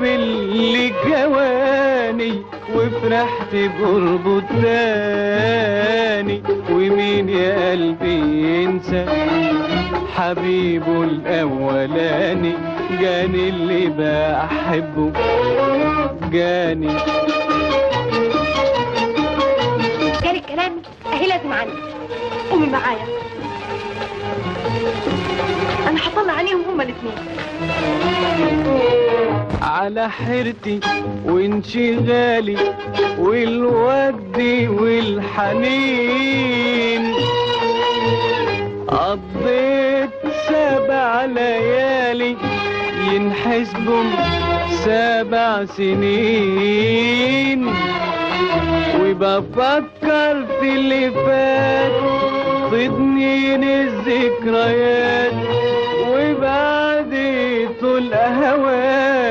اللي جواني وفرحت بقربه تاني، ومين يا قلبي ينسى حبيبه الاولاني؟ جاني اللي بحبه جاني الكلام اهي لازم عندي. قومي معايا، انا هطلع عليهم هما الاثنين. على حيرتي وانشغالي والود والحنين قضيت 7 ليالي ينحسبهم 7 سنين، وبفكر في اللي فات تضنين الذكريات، وبعد طول هواني